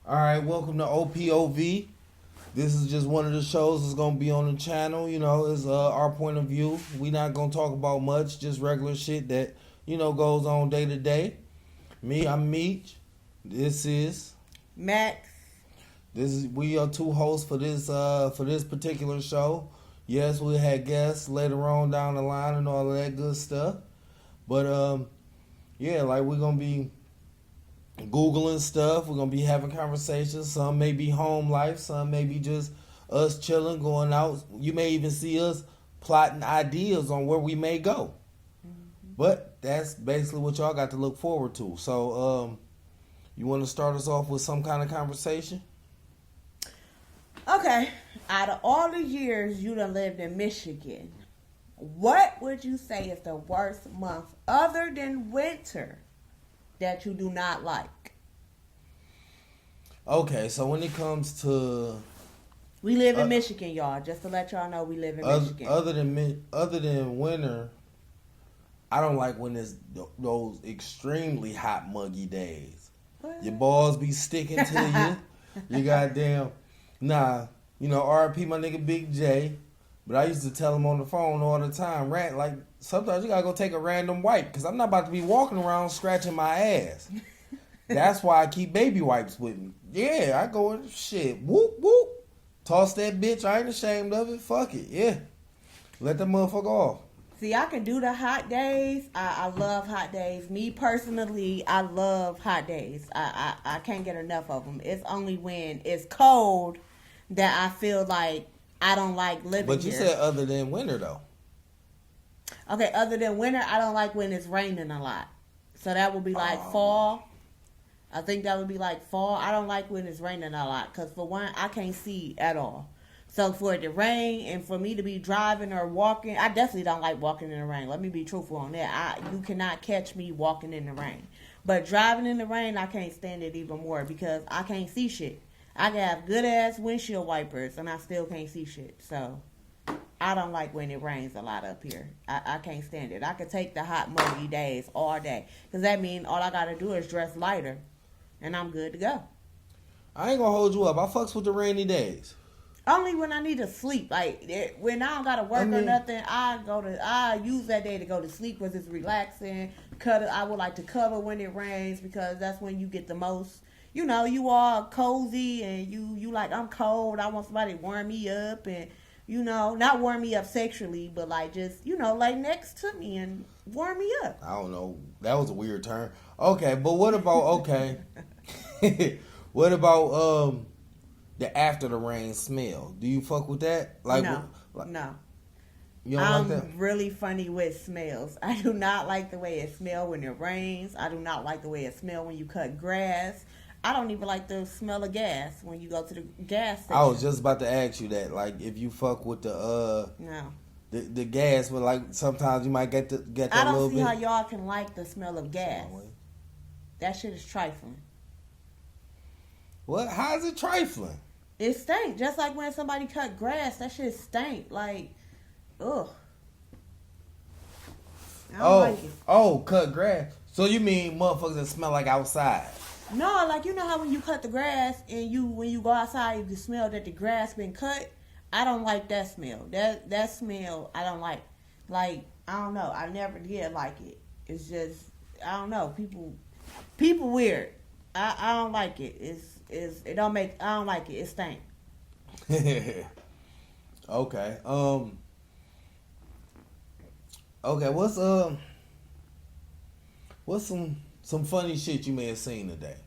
All right, welcome to OPOV. This is just one of the shows that's gonna be on the channel. You know, it's our point of view. We not gonna talk about much, just regular shit that goes on day to day. I'm Meech. This is Max. we are two hosts for this particular show. Yes, we had guests later on down the line and all of that good stuff. But yeah, like we're gonna be Googling stuff. We're gonna be having conversations. Some may be home life. Some may be just us chilling, going out. You may even see us plotting ideas on where we may go. But that's basically what y'all got to look forward to. So, you want to start us off with some kind of conversation? Okay. Out of all the years you done lived in Michigan, what would you say is the worst month other than winter that you do not like? Okay, so when it comes to we live in Michigan, y'all. Just to let y'all know, we live in Michigan. Other than winter, I don't like when it's those extremely hot, muggy days. What? Your balls be sticking to you. You goddamn R.I.P. my nigga Big J. But I used to tell him on the phone all the time, like sometimes you gotta go take a random wipe because I'm not about to be walking around scratching my ass. That's why I keep baby wipes with me. Yeah, I go and shit, whoop whoop, toss that bitch. I ain't ashamed of it. Fuck it, yeah. Let the motherfucker off. See, I can do the hot days. I love hot days. Me personally, I love hot days. I can't get enough of them. It's only when it's cold that I feel like I don't like living here. But you said other than winter, though. Okay, other than winter, I don't like when it's raining a lot. So that would be like fall. I think that would be like fall. I don't like when it's raining a lot because, for one, I can't see at all. So for it to rain and for me to be driving or walking, I definitely don't like walking in the rain. Let me be truthful on that. You cannot catch me walking in the rain. But driving in the rain, I can't stand it even more because I can't see shit. I can have good-ass windshield wipers, and I still can't see shit. So, I don't like when it rains a lot up here. I can't stand it. I could take the hot, muggy days all day. Because that means all I got to do is dress lighter, and I'm good to go. I ain't going to hold you up. I fucks with the rainy days. Only when I need to sleep. Like, when I don't got to work or nothing, I use that day to go to sleep because it's relaxing. I would like to cuddle when it rains because that's when you get the most. You are cozy and you like, I'm cold. I want somebody to warm me up and, not warm me up sexually, but like just, lay next to me and warm me up. I don't know. That was a weird term. Okay, but what about, what about the after the rain smell? Do you fuck with that? No. You don't I'm like that? really funny with smells. I do not like the way it smells when it rains. I do not like the way it smells when you cut grass. I don't even like the smell of gas when you go to the gas station. I was just about to ask you that. Like, if you fuck with no. the gas, but like sometimes you might get that little bit. I don't see how y'all can like the smell of gas. That shit is trifling. What? How is it trifling? It stink. Just like when somebody cut grass, that shit stink. Like, ugh. I don't like it. Oh, cut grass. So you mean motherfuckers that smell like outside? No, like, you know how when you cut the grass and when you go outside, you can smell that the grass been cut? I don't like that smell. That smell, I don't like. Like, I don't know. I never did like it. It's just, I don't know. People weird. I don't like it. I don't like it. It stink. Okay. Okay, what's some funny shit you may have seen today?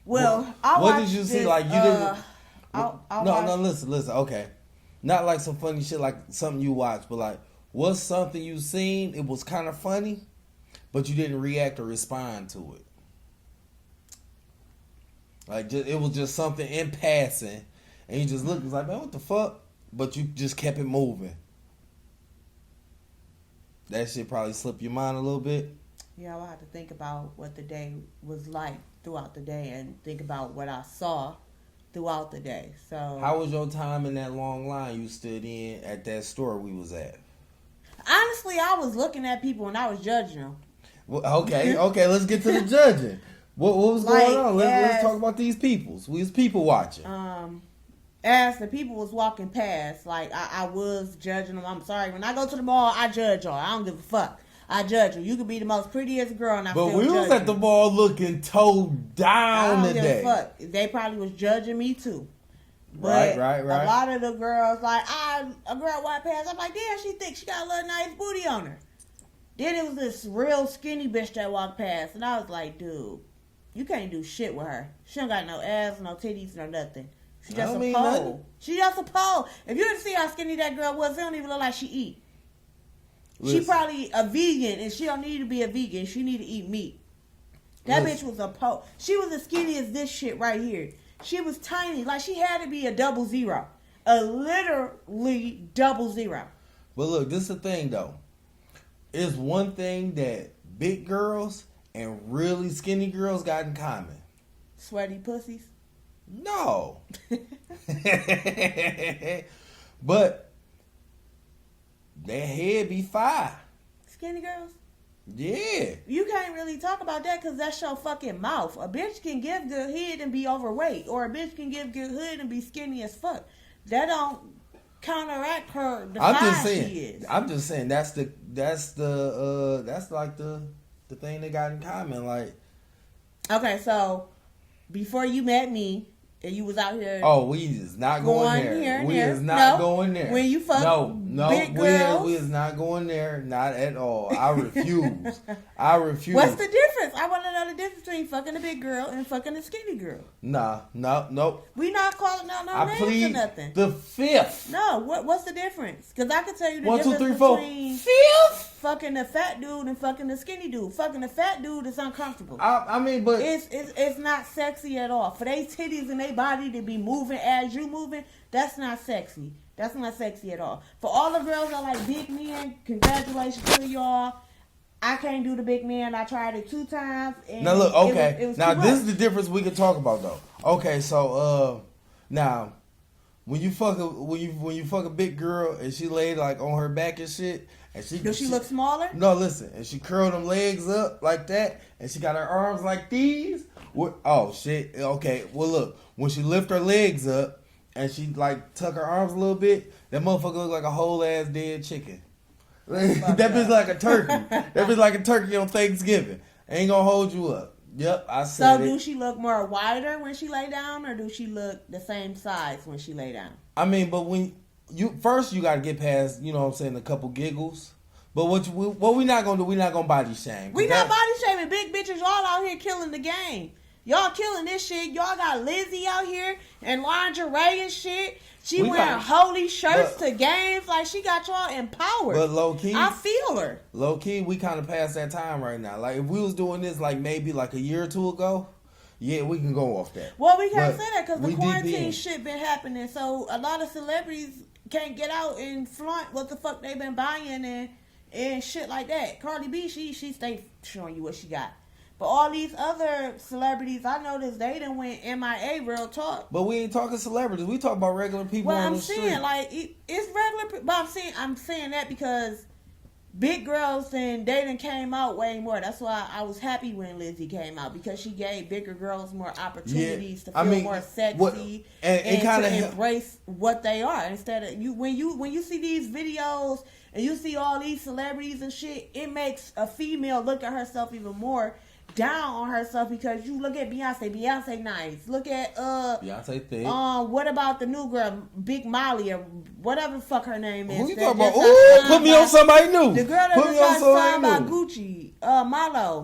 Well, what did you see? Like, you didn't. No, listen. Okay, not like some funny shit, like something you watched, but like, what's something you seen? It was kind of funny, but you didn't react or respond to it. Like, it was just something in passing, and you just looked, like, man, what the fuck? But you just kept it moving. That shit probably slipped your mind a little bit. Yeah, I had to think about what the day was like throughout the day and think about what I saw throughout the day. So, how was your time in that long line you stood in at that store we was at? Honestly, I was looking at people and I was judging them. Okay, let's get to the judging. What was going on? Let's talk about these peoples. We was people watching. As the people was walking past, like I was judging them. I'm sorry. When I go to the mall, I judge y'all. I don't give a fuck. I judge you. You could be the most prettiest girl, and I still judge you. But we was at the mall looking toe down today. I don't give a fuck. They probably was judging me too. But right. A lot of the girls, like, a girl walked past. I'm like, damn, she thinks she got a little nice booty on her. Then it was this real skinny bitch that walked past, and I was like, dude, you can't do shit with her. She don't got no ass, no titties, no nothing. She just a pole. She just a pole. If you didn't see how skinny that girl was, it don't even look like she eat. Listen. She probably a vegan, and she don't need to be a vegan. She need to eat meat. That bitch was a pole. She was as skinny as this shit right here. She was tiny. Like, she had to be a 00. A literally 00. But look, this is the thing, though. It's one thing that big girls and really skinny girls got in common. Sweaty pussies? No. But their head be fire. Skinny girls? Yeah. You can't really talk about that because that's your fucking mouth. A bitch can give good head and be overweight, or a bitch can give good head and be skinny as fuck. That don't counteract her. I'm just saying that's like the thing they got in common. Like, okay, so before you met me, and you was out here. Oh, we is not going there. We is not going there. When you fuck big girls. We is not going there. Not at all. I refuse. I refuse. What's the difference? I want to know the difference between fucking a big girl and fucking a skinny girl. Nope. We not calling out no names or nothing. The fifth. No, what's the difference? Because I can tell you the 1, difference 2, 3, 4. between Fifth. Fucking the fat dude and fucking the skinny dude. Fucking the fat dude is uncomfortable. I mean, but it's not sexy at all. For they titties and they body to be moving as you moving, that's not sexy. That's not sexy at all. For all the girls that like big men, congratulations to y'all. I can't do the big man. I tried it 2 times. And now look, okay. It was now too this much. is the difference we can talk about though. Okay, so now when you fuck a big girl and she laid like on her back and shit, and does she look smaller? No, listen, and she curled them legs up like that, and she got her arms like these. Oh shit. Okay, well look, when she lift her legs up and she like tuck her arms a little bit, that motherfucker look like a whole ass dead chicken. That bitch like a turkey. That bitch like a turkey on Thanksgiving. Ain't gonna hold you up. Yep, I said it. So do she look more wider when she lay down, or do she look the same size when she lay down? I mean, but when you gotta get past, you know what I'm saying, a couple giggles. But what we not gonna do, we not gonna body shame. We not body shaming. Big bitches, y'all out here killing the game. Y'all killing this shit. Y'all got Lizzie out here and lingerie and shit. She wearing holy shirts to games. Like, she got y'all empowered. But low key, I feel her. Low key, we kind of past that time right now. Like, if we was doing this like maybe like a year or 2 ago, yeah, we can go off that. Well, we can't say that because the quarantine shit been happening. So a lot of celebrities can't get out and flaunt what the fuck they been buying and shit like that. Cardi B, she stay showing you what she got. But all these other celebrities, I noticed they done went MIA, real talk. But we ain't talking celebrities. We talk about regular people on the street. Well, I'm saying, like, it's regular. But I'm saying that because big girls and they done came out way more. That's why I was happy when Lizzie came out, because she gave bigger girls more opportunities to feel more sexy and to embrace what they are. Instead of when you see these videos and you see all these celebrities and shit, it makes a female look at herself even more down on herself, because you look at Beyonce nice. Look at Beyonce thick. What about the new girl, Big Molly or whatever the fuck her name is? Who you talking about? Ooh, put me on somebody new. The girl that just got signed by Gucci,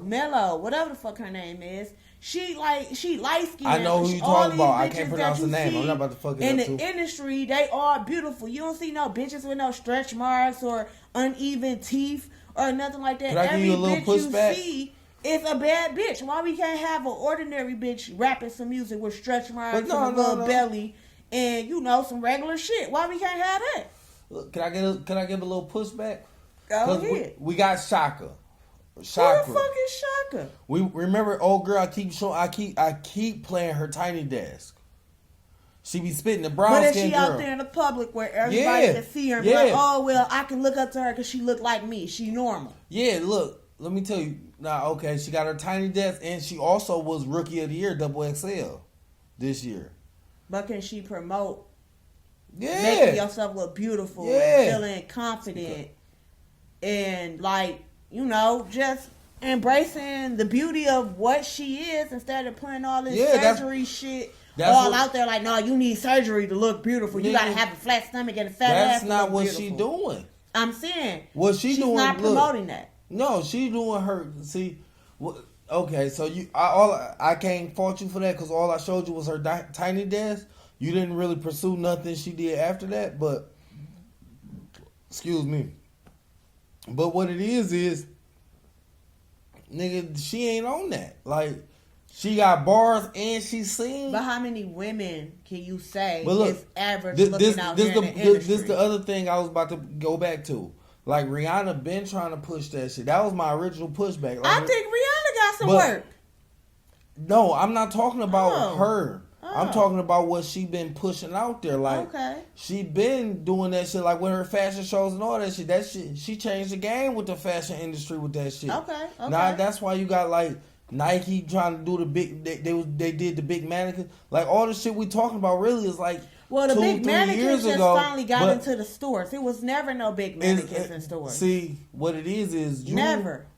Mello, whatever the fuck her name is. She light skinned. I know who you talking about. I can't pronounce the name. I'm not about to fuck it up too. In the industry, they are beautiful. You don't see no bitches with no stretch marks or uneven teeth or nothing like that. Can I give you a little pushback? See, it's a bad bitch. Why we can't have an ordinary bitch rapping some music with stretch marks and a little belly and some regular shit? Why we can't have that? Look, can I give a little pushback? Go ahead. We got Shaka. Who the fuck is Shaka? We remember old girl. I keep playing her tiny desk. She be spitting the brown skin girl. But is she out there in the public where everybody can see her and be like, oh well, I can look up to her because she look like me. She normal. Yeah, look. Let me tell you. Nah, okay, she got her tiny desk, and she also was Rookie of the Year, Double XL, this year. But can she promote Yeah. making yourself look beautiful and feeling confident and, like, you know, just embracing the beauty of what she is instead of putting all this surgery shit all out there like, no, you need surgery to look beautiful. You gotta have a flat stomach and a fat ass. That's not what she doing. I'm saying what she's doing. Not promoting that. No, she doing her. See, okay, so I can't fault you for that because all I showed you was her tiny desk. You didn't really pursue nothing she did after that, but excuse me. But what it is, nigga, she ain't on that. Like, she got bars and she sings. But how many women can you say is average looking out there in the industry? This is the other thing I was about to go back to. Like, Rihanna been trying to push that shit. That was my original pushback. Like, I think Rihanna got some work. No, I'm not talking about her. I'm talking about what she been pushing out there. Like, she been doing that shit, like with her fashion shows and all that shit. That shit, she changed the game with the fashion industry with that shit. Okay. Now that's why you got like Nike trying to do the big. They did the big mannequin. Like all the shit we talking about really is like. Well, the big mannequins just finally got into the stores. It was never no big mannequins in stores. See, what it is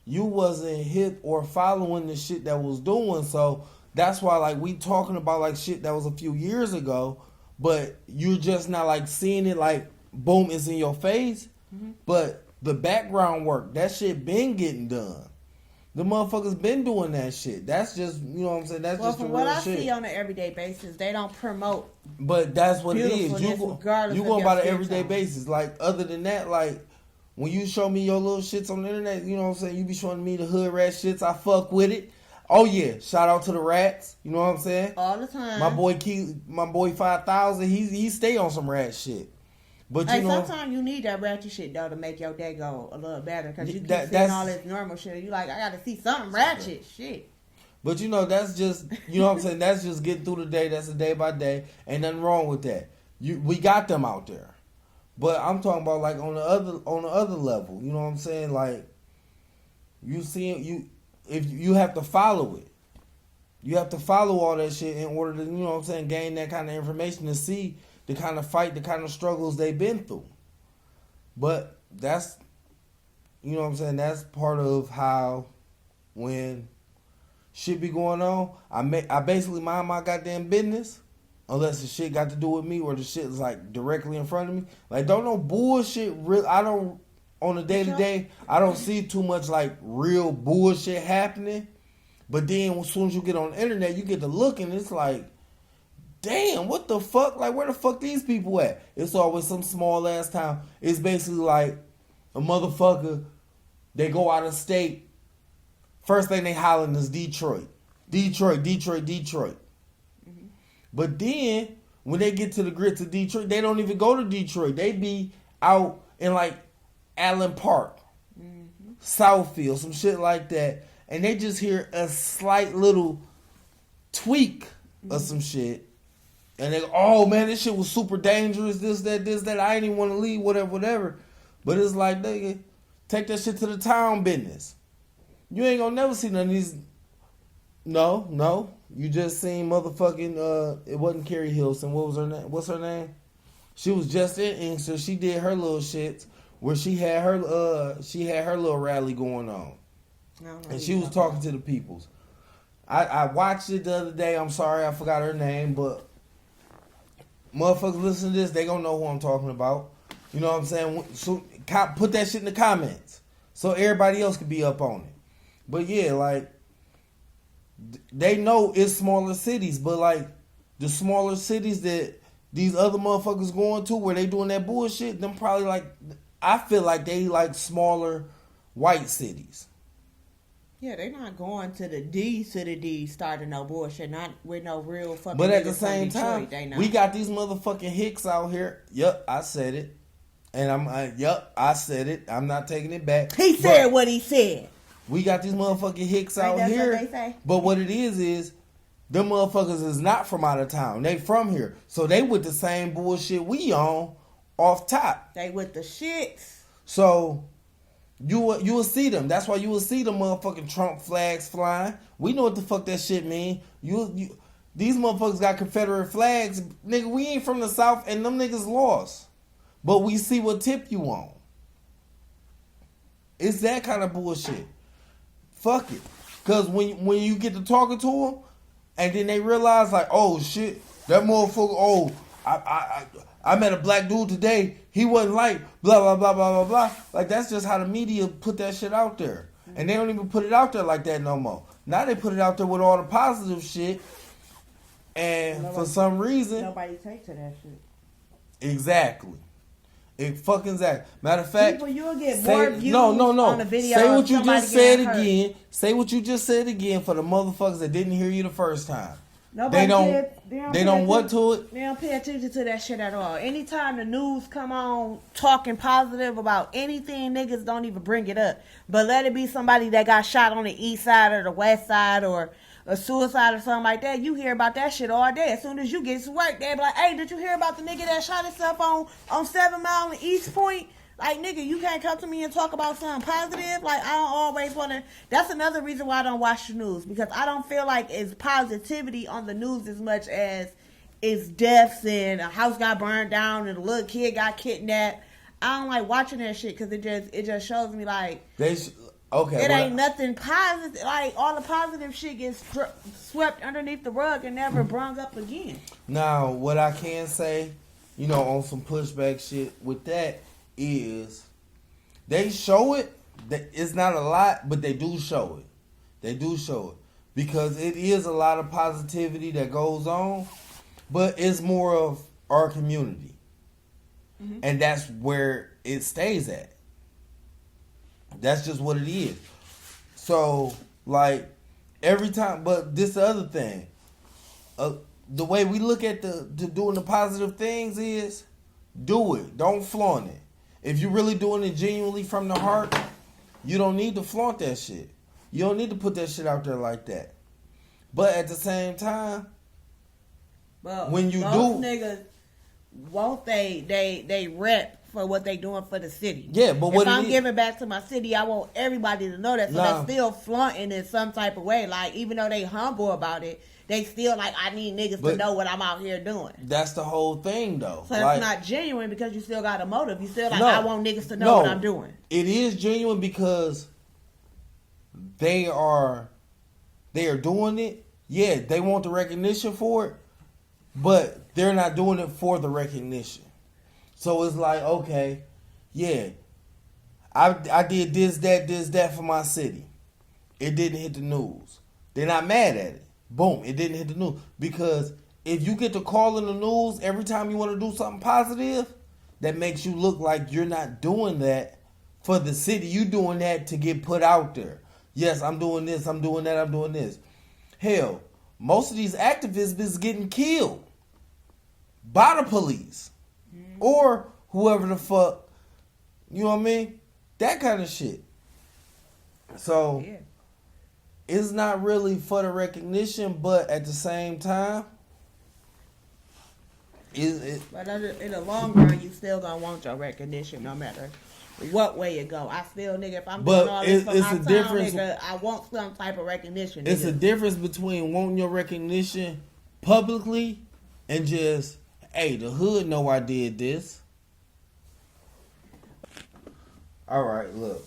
you wasn't hip or following the shit that was doing. So that's why, like, we talking about like shit that was a few years ago, but you're just not like seeing it like boom, it's in your face. Mm-hmm. But the background work, that shit been getting done. The motherfuckers been doing that shit. That's just, you know what I'm saying? That's just the real shit. Well, from what I see on an everyday basis, they don't promote. But that's what it is. You go by the everyday basis. Like, other than that, like, when you show me your little shits on the internet, you know what I'm saying? You be showing me the hood rat shits. I fuck with it. Oh, yeah. Shout out to the rats. You know what I'm saying? All the time. My boy 5000, he stay on some rat shit. But you know, sometimes you need that ratchet shit though to make your day go a little better because you keep seeing all this normal shit. You like, I got to see something ratchet shit. But you know, that's just, you know what I'm saying? That's just getting through the day. That's a day by day. Ain't nothing wrong with that. We got them out there. But I'm talking about like on the other level. You know what I'm saying? Like, you see, if you have to follow it. You have to follow all that shit in order to, you know what I'm saying, gain that kind of information to see the kind of fight, the kind of struggles they've been through. But that's, you know what I'm saying, that's part of how when shit be going on, I basically mind my goddamn business unless the shit got to do with me or the shit is like directly in front of me. Like, don't no bullshit, I don't, on a day-to-day, I don't see too much like real bullshit happening. But then as soon as you get on the internet, you get to looking, it's like, damn, what the fuck? Like, where the fuck these people at? It's always some small ass town. It's basically like a motherfucker, they go out of state. First thing they hollering is Detroit. Detroit. Mm-hmm. But then, when they get to the grits of Detroit, they don't even go to Detroit. They be out in like Allen Park, Southfield, some shit like that. And they just hear a slight little tweak of some shit. And they go, oh man, this shit was super dangerous, this, that. I ain't even want to leave, whatever. But it's like, nigga, take that shit to the town business. You ain't gonna never see none of these. No. You just seen motherfucking, it wasn't Carrie Hilson. What was her name? What's her name? She was just in, so she did her little shits where she had her little rally going on. And she was talking to the peoples. I watched it the other day. I'm sorry, I forgot her name, but motherfuckers listen to this, they gonna know who I'm talking about. You know what I'm saying? So put that shit in the comments so everybody else can be up on it. But yeah, like, they know it's smaller cities, but like the smaller cities that these other motherfuckers going to where they doing that bullshit, them probably like, I feel like they like smaller white cities. Yeah, they not going to the D starting no bullshit, not with no real fucking. But at the same time, we got these motherfucking hicks out here. Yep, I said it. And I said it. I'm not taking it back. He said what he said. We got these motherfucking hicks out here. What they say. But what it is them motherfuckers is not from out of town. They from here. So they with the same bullshit we on off top. They with the shits. So You will see them. That's why you will see the motherfucking Trump flags flying. We know what the fuck that shit mean. These motherfuckers got Confederate flags. Nigga, we ain't from the South and them niggas lost. But we see what tip you on. It's that kind of bullshit. Fuck it. Because when you get to talking to them, and then they realize like, oh shit, that motherfucker, oh, I met a black dude today. He wasn't like blah, blah, blah, blah, blah, blah. Like, that's just how the media put that shit out there. And they don't even put it out there like that no more. Now they put it out there with all the positive shit. And for some reason... Nobody take to that shit. Exactly. Exactly. Matter of fact... People, you'll get more views on the video. Say what you just said again. Say what you just said again for the motherfuckers that didn't hear you the first time. They don't what to it? They don't pay attention to that shit at all. Anytime the news come on talking positive about anything, niggas don't even bring it up. But let it be somebody that got shot on the east side or the west side or a suicide or something like that, you hear about that shit all day. As soon as you get to work, they be like, hey, did you hear about the nigga that shot himself on 7 Mile and East Point? Like, nigga, you can't come to me and talk about something positive. Like, I don't always want to... That's another reason why I don't watch the news. Because I don't feel like it's positivity on the news as much as it's deaths and a house got burned down and a little kid got kidnapped. I don't like watching that shit because it just shows me, like... it ain't nothing positive. Like, all the positive shit gets swept underneath the rug and never brung up again. Now, what I can say, on some pushback shit with that... is they show it. It's not a lot, but they do show it. They do show it because it is a lot of positivity that goes on, but it's more of our community, and that's where it stays at. That's just what it is. So, like, every time, but this the other thing. The way we look at the doing the positive things is do it. Don't flaunt it. If you're really doing it genuinely from the heart, you don't need to flaunt that shit. You don't need to put that shit out there like that. But at the same time, when you do, niggas won't they rep for what they doing for the city. Yeah, but if I'm giving back to my city, I want everybody to know that. So they're still flaunting in some type of way. Like, even though they humble about it, they still like, I need niggas to know what I'm out here doing. That's the whole thing, though. So it's not genuine because you still got a motive. You still like, I want niggas to know what I'm doing. It is genuine because they are doing it. Yeah, they want the recognition for it, but they're not doing it for the recognition. So it's like, okay, yeah, I did this, that for my city. It didn't hit the news. They're not mad at it. Boom, it didn't hit the news. Because if you get to call in the news every time you want to do something positive, that makes you look like you're not doing that for the city. You doing that to get put out there. Yes, I'm doing this, I'm doing that, I'm doing this. Hell, most of these activists is getting killed by the police. Or whoever the fuck, you know what I mean? That kind of shit. So... yeah. It's not really for the recognition, but at the same time, but in the long run, you still gonna want your recognition, no matter what way it go. I still, nigga, if I'm doing all this for my town, nigga, I want some type of recognition. Nigga. It's a difference between wanting your recognition publicly and just, hey, the hood know I did this. All right, look,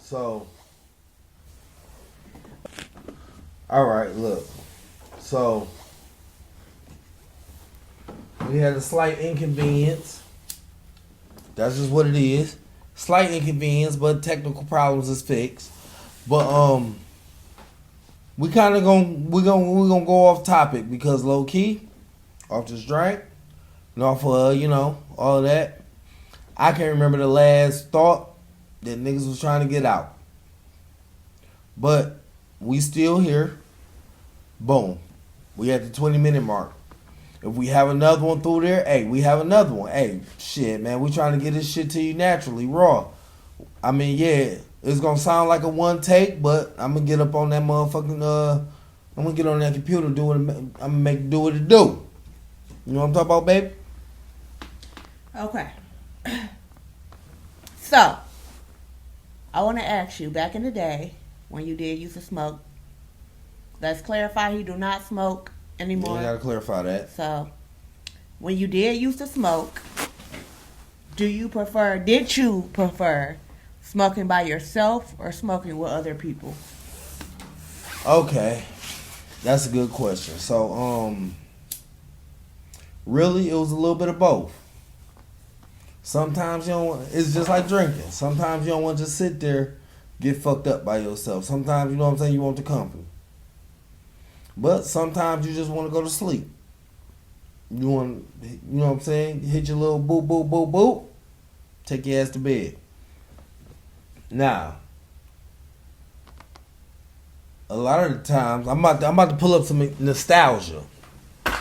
so. All right, look. So, we had a slight inconvenience. That's just what it is. Slight inconvenience, but technical problems is fixed. But we kind of we're gonna go off topic because low key, off this drink, and off all that. I can't remember the last thought that niggas was trying to get out. But we still here. Boom. We at the 20-minute mark. If we have another one through there, hey, we have another one. Hey, shit, man, we trying to get this shit to you naturally, raw. I mean, yeah, it's going to sound like a one take, but I'm going to get up on that motherfucking, I'm going to get on that computer, do what it do. You know what I'm talking about, baby? Okay. So, I want to ask you, back in the day, when you did used to smoke, let's clarify he do not smoke anymore. You gotta clarify that. So, when you did used to smoke, did you prefer smoking by yourself or smoking with other people? Okay. That's a good question. So, really, it was a little bit of both. Sometimes you don't want, it's just like drinking. Sometimes you don't want to just sit there, get fucked up by yourself. Sometimes, you know what I'm saying, you want the company. But sometimes you just want to go to sleep. You want, you know what I'm saying, hit your little boop, boop, boop, boop, take your ass to bed. Now, a lot of the times, I'm about to pull up some nostalgia.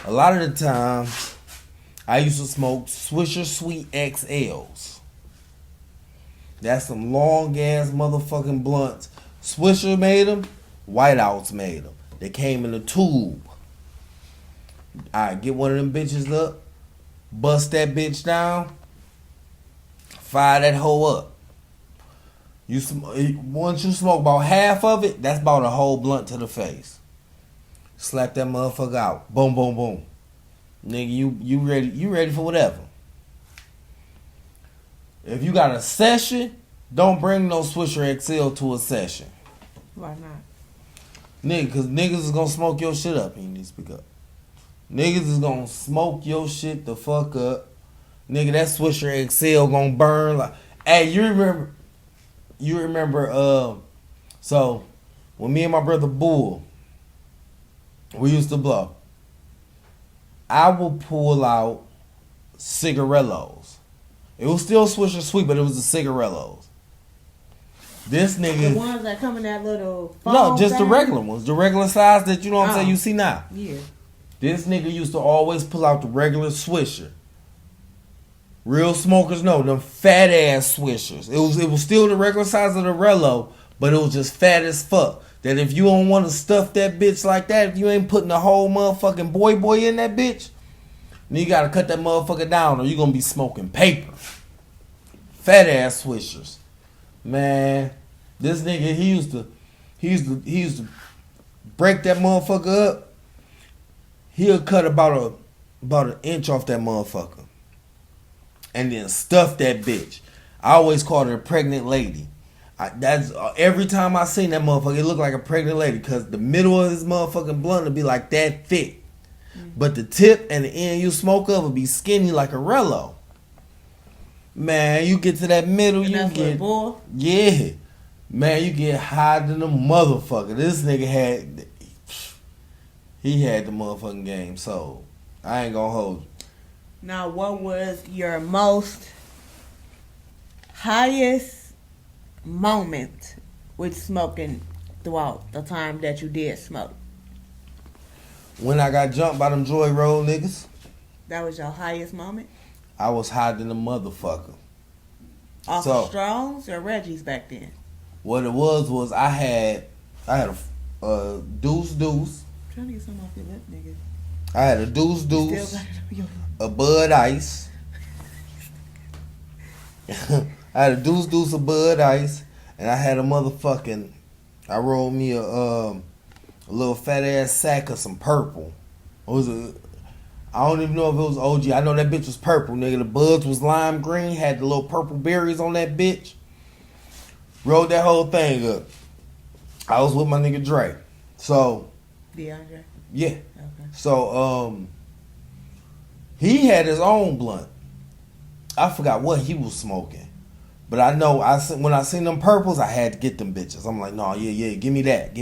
A lot of the times, I used to smoke Swisher Sweet XLs. That's some long ass motherfucking blunts. Swisher made them, Whiteouts made them. They came in a tube. I get one of them bitches up, bust that bitch down, fire that hoe up. Once you smoke about half of it, that's about a whole blunt to the face. Slap that motherfucker out. Boom, boom, boom. Nigga, you ready for whatever. If you got a session, don't bring no Swisher XL to a session. Why not? Nigga, cause niggas is gonna smoke your shit up. You need to speak up. Niggas is gonna smoke your shit the fuck up. Nigga, that Swisher XL gonna burn like. Hey, you remember so when me and my brother Bull, we used to blow, I would pull out cigarillos. It was still Swisher Sweet, but it was the cigarillos. This nigga, the ones that come in that little no, just thing? the regular ones, the regular size that you know what I'm saying you see now. Yeah. This nigga used to always pull out the regular Swisher. Real smokers know them fat ass Swishers. It was still the regular size of the Rello, but it was just fat as fuck. That if you don't want to stuff that bitch like that, if you ain't putting the whole motherfucking boy in that bitch, then you gotta cut that motherfucker down or you gonna be smoking paper. Fat ass Swishers. Man, this nigga he used to break that motherfucker up. He'll cut about an inch off that motherfucker. And then stuff that bitch. I always called her a pregnant lady. That's every time I seen that motherfucker, it looked like a pregnant lady because the middle of his motherfucking blunt would be like that thick. Mm-hmm. But the tip and the end you smoke of would be skinny like a Rello. Man, you get to that middle, and you get bull? Yeah. Man, you get high than a motherfucker. This nigga had the motherfucking game, so I ain't gonna hold you. Now, what was your most highest moment with smoking throughout the time that you did smoke? When I got jumped by them Joy Road niggas. That was your highest moment? I was high than a motherfucker. Off of Strong's or Reggie's back then? What it was I had a deuce. I'm trying to get something off your lip, nigga. I had a deuce, a Bud Ice. I had a deuce, a Bud Ice, and I had a motherfucking. I rolled me a little fat ass sack of some purple. It was I don't even know if it was OG. I know that bitch was purple, nigga. The buds was lime green, had the little purple berries on that bitch. Rolled that whole thing up. I was with my nigga Dre. So. DeAndre? Yeah. Okay. So, he had his own blunt. I forgot what he was smoking. But I know when I seen them purples, I had to get them bitches. I'm like, no, yeah, give me that.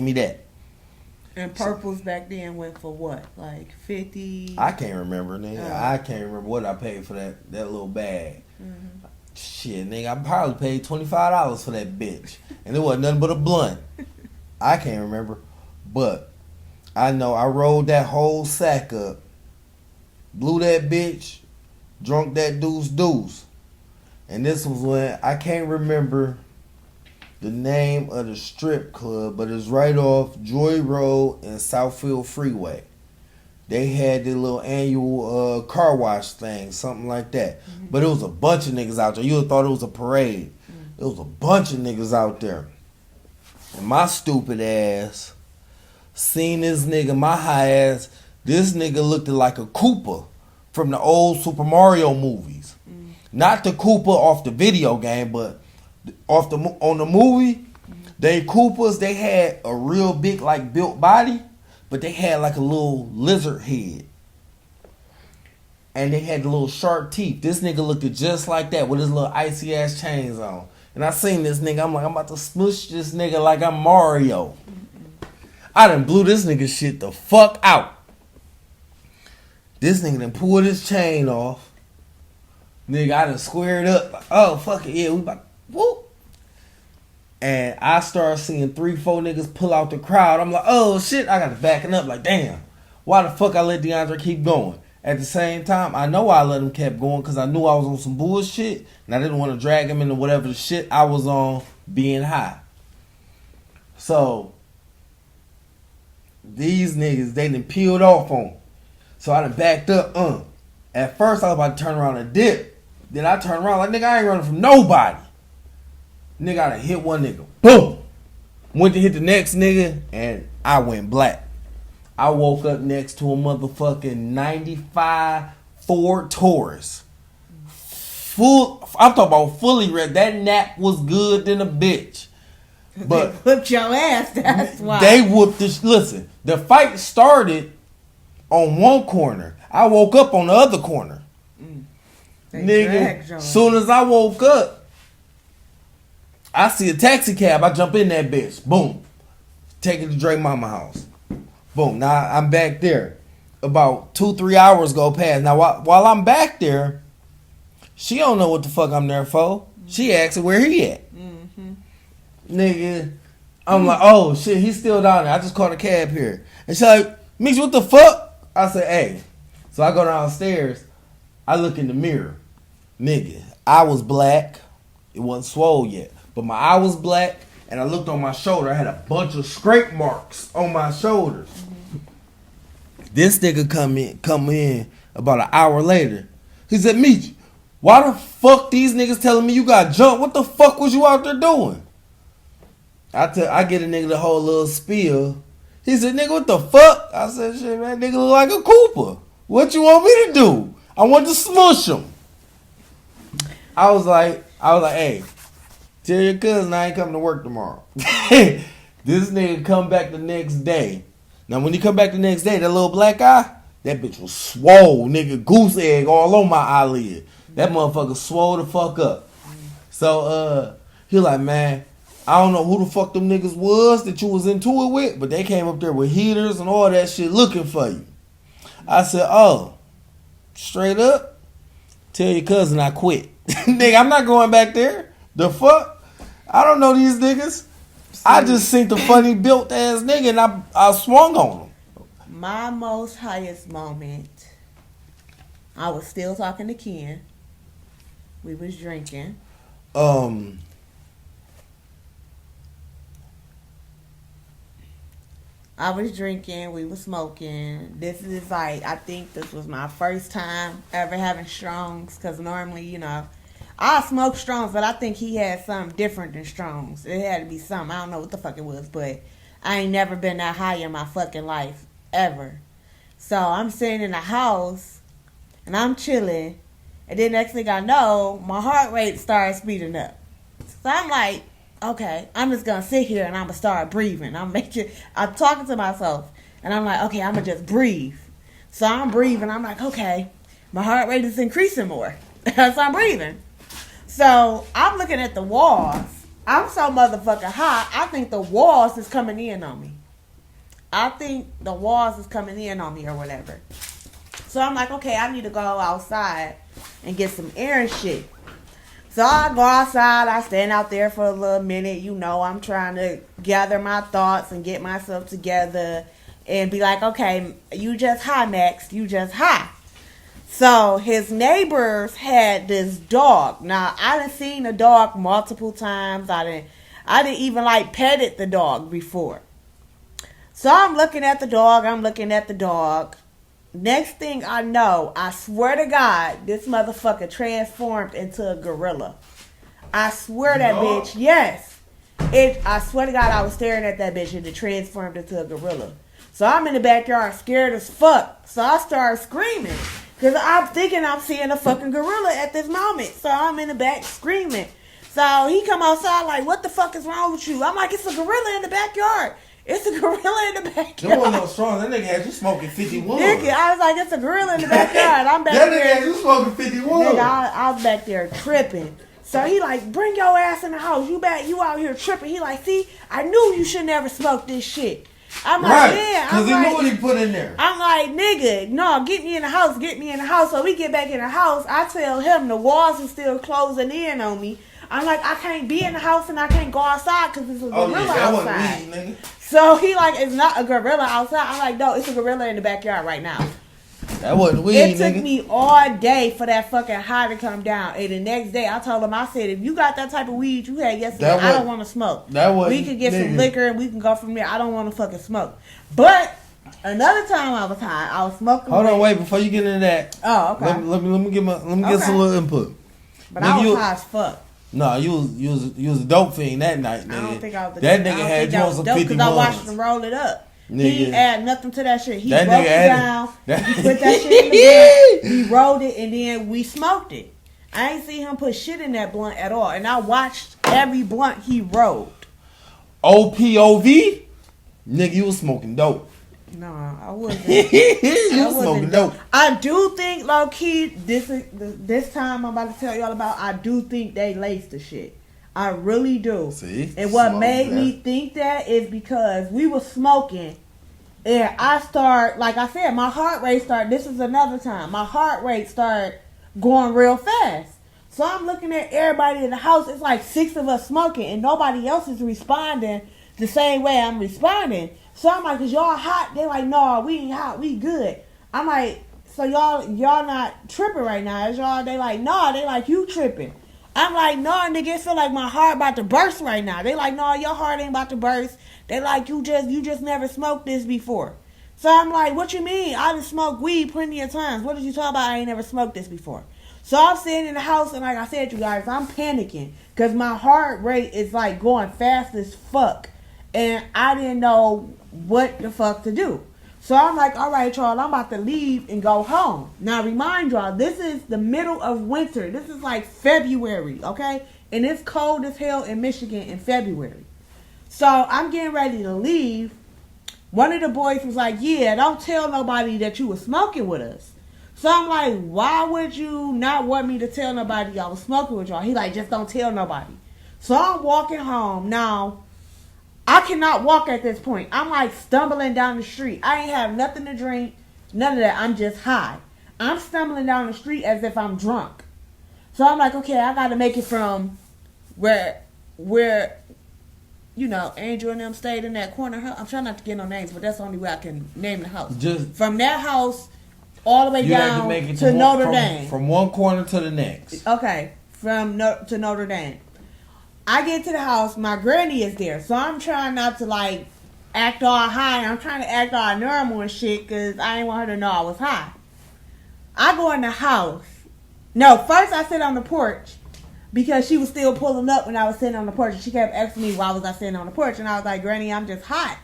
And purples back then went for what? Like 50? I can't remember, nigga. I can't remember what I paid for that little bag. Mm-hmm. Shit, nigga, I probably paid $25 for that bitch. And it wasn't nothing but a blunt. I can't remember. But I know I rolled that whole sack up, blew that bitch, drunk that deuce. And this was when, I can't remember the name of the strip club, but it's right off Joy Road and Southfield Freeway. They had their little annual car wash thing, something like that. Mm-hmm. But it was a bunch of niggas out there. You would have thought it was a parade. Mm-hmm. There was a bunch of niggas out there. And my stupid ass seen this nigga, my high ass. This nigga looked like a Koopa from the old Super Mario movies. Not the Koopa off the video game, but on the movie, they Koopas, they had a real big, like, built body, but they had like a little lizard head. And they had the little sharp teeth. This nigga looked just like that with his little icy ass chains on. And I seen this nigga, I'm like, I'm about to smush this nigga like I'm Mario. I done blew this nigga shit the fuck out. This nigga done pulled his chain off. Nigga, I done squared up. Like, oh, fuck it, yeah, we about to, whoop. And I started seeing 3-4 niggas pull out the crowd. I'm like, oh shit, I got to backing up like, damn. Why the fuck I let DeAndre keep going? At the same time, I know I let him keep going because I knew I was on some bullshit and I didn't want to drag him into whatever the shit I was on being high. So, these niggas, they done peeled off on me. So I done backed up. At first, I was about to turn around and dip. Then I turned around like, nigga, I ain't running from nobody. Nigga, I done hit one nigga. Boom! Went to hit the next nigga and I went black. I woke up next to a motherfucking 95 Ford Taurus. I'm talking about fully red. That nap was good than a bitch. But they whooped your ass, that's why. They whooped this. Listen, the fight started on one corner. I woke up on the other corner. Nigga, soon as I woke up, I see a taxi cab. I jump in that bitch. Boom. Take it to Drake Mama house. Boom. Now I'm back there. About 2-3 hours go past. Now while I'm back there, she don't know what the fuck I'm there for. She asks where he at. Nigga, I'm like, oh shit, he's still down there. I just called a cab here. And she's like, Meech, what the fuck? I said, hey. So I go downstairs. I look in the mirror. Nigga, I was black. It wasn't swole yet. But my eye was black. And I looked on my shoulder. I had a bunch of scrape marks on my shoulders. This nigga come in about an hour later. He said, Meech, why the fuck these niggas telling me you got jumped? What the fuck was you out there doing? I get a nigga the whole little spiel. He said, nigga, what the fuck? I said, shit, man, nigga look like a Cooper. What you want me to do? I want to smush him. I was like, hey, tell your cousin I ain't coming to work tomorrow. This nigga come back the next day. Now, when he come back the next day, that little black eye, that bitch was swole, nigga, goose egg all on my eyelid. That motherfucker swole the fuck up. So, he like, man, I don't know who the fuck them niggas was that you was into it with, but they came up there with heaters and all that shit looking for you. I said, oh, straight up, tell your cousin I quit. Nigga, I'm not going back there. The fuck? I don't know these niggas. I just seen the funny built ass nigga and I swung on him. My most highest moment, I was still talking to Ken. We was drinking. I was drinking, we were smoking. This is like, I think this was my first time ever having strongs. Because normally, you know, I smoke strongs, but I think he had something different than strongs. It had to be something. I don't know what the fuck it was, but I ain't never been that high in my fucking life, ever. So I'm sitting in the house, and I'm chilling. And then next thing I know, my heart rate started speeding up. So I'm like, okay, I'm just going to sit here and I'm going to start breathing. I'm talking to myself. And I'm like, okay, I'm going to just breathe. So I'm breathing. I'm like, okay, my heart rate is increasing more. So I'm breathing. So I'm looking at the walls. I'm so motherfucking high. I think the walls is coming in on me. I think the walls is coming in on me or whatever. So I'm like, okay, I need to go outside and get some air and shit. So I go outside, I stand out there for a little minute. You know, I'm trying to gather my thoughts and get myself together and be like, okay, you just high, Max. You just high. So his neighbors had this dog. Now, I done seen the dog multiple times. I didn't even like petted the dog before. So I'm looking at the dog. Next thing I know, I swear to God, this motherfucker transformed into a gorilla. I swear that bitch, yes. I swear to God, I was staring at that bitch and it transformed into a gorilla. So I'm in the backyard scared as fuck. So I started screaming. Because I'm thinking I'm seeing a fucking gorilla at this moment. So I'm in the back screaming. So he come outside like, what the fuck is wrong with you? I'm like, it's a gorilla in the backyard. It's a gorilla in the backyard. That wasn't no strong. That nigga had you smoking 51. Nigga, I was like, it's a gorilla in the backyard. I'm back that there. That nigga had you smoking 51. Nigga, I was back there tripping. So he like, bring your ass in the house. You out here tripping. He like, see, I knew you should never smoke this shit. I'm like, right, yeah. Because he knew what he put in there. I'm like, nigga, no, get me in the house. Get me in the house. So we get back in the house. I tell him the walls are still closing in on me. I'm like, I can't be in the house and I can't go outside because it's a gorilla outside. Wasn't me, nigga. So he like, it's not a gorilla outside. I'm like, no, it's a gorilla in the backyard right now. That wasn't weed, It nigga. took me all day for that fucking high to come down. And the next day, I told him, I said, if you got that type of weed you had yesterday, I don't want to smoke. We could get some liquor and we can go from there. I don't want to fucking smoke. But another time I was high, I was smoking. Hold on, wait, before you get into that. Oh, okay. Let me get some little input. But nigga, I was high as fuck. No, you was a dope fiend that night, nigga. I don't think I was. That nigga had you on some 50 because I watched him roll it up. Nigga. He didn't add nothing to that shit. He that broke it down. He put that shit in the blunt. He rolled it and then we smoked it. I ain't see him put shit in that blunt at all. And I watched every blunt he rolled. OPOV? Nigga, you was smoking dope. No, I wasn't. You was smoking dope. I do think, low key, this time I'm about to tell y'all about, I do think they laced the shit. I really do. See? And what made me think that is because we were smoking and I start, like I said, my heart rate started, this is another time, my heart rate started going real fast. So I'm looking at everybody in the house, it's like 6 of us smoking and nobody else is responding the same way I'm responding. So I'm like, is y'all hot? They're like, no, we ain't hot, we good. I'm like, so y'all not tripping right now, is y'all? They like, no, they like, you tripping. I'm like, no, nigga, it feel like my heart about to burst right now. They like, no, your heart ain't about to burst. They like, you just never smoked this before. So I'm like, what you mean? I done smoked weed plenty of times. What did you talk about? I ain't never smoked this before. So I'm sitting in the house and like I said, you guys, I'm panicking because my heart rate is like going fast as fuck. And I didn't know what the fuck to do. So I'm like, all right, y'all, I'm about to leave and go home. Now, remind y'all, this is the middle of winter. This is like February, okay? And it's cold as hell in Michigan in February. So I'm getting ready to leave. One of the boys was like, yeah, don't tell nobody that you were smoking with us. So I'm like, why would you not want me to tell nobody I was smoking with y'all? He like, just don't tell nobody. So I'm walking home. Now, I cannot walk at this point. I'm like stumbling down the street. I ain't have nothing to drink, none of that. I'm just high. I'm stumbling down the street as if I'm drunk. So I'm like, okay, I got to make it from where, you know, Angel and them stayed in that corner house. I'm trying not to get no names, but that's the only way I can name the house. Just from that house all the way down to Notre Dame. From one corner to the next. Okay, to Notre Dame. I get to the house, my granny is there, so I'm trying not to like act all high. I'm trying to act all normal and shit because I didn't want her to know I was high. I go in the house. No, first I sit on the porch because she was still pulling up when I was sitting on the porch. And she kept asking me why was I sitting on the porch, and I was like, Granny, I'm just hot.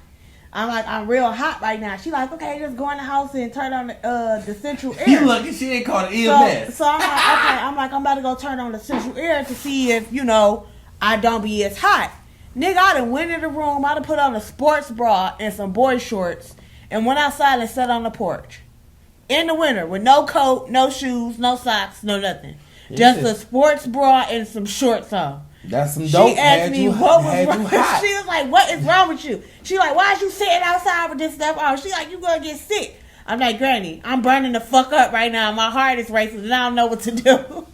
I'm like, I'm real hot right now. She like, okay, just go in the house and turn on the central air. You lucky she ain't called EMS. So I'm like, okay, I'm about to go turn on the central air to see if, you know, I don't be as hot. Nigga, I done went in the room. I done put on a sports bra and some boy shorts and went outside and sat on the porch. In the winter with no coat, no shoes, no socks, no nothing. Yeah. Just a sports bra and some shorts on. That's some dope. She asked me what was wrong. She was like, what is wrong with you? She like, why is you sitting outside with this stuff on? She like, you gonna get sick. I'm like, Granny, I'm burning the fuck up right now. My heart is racing and I don't know what to do.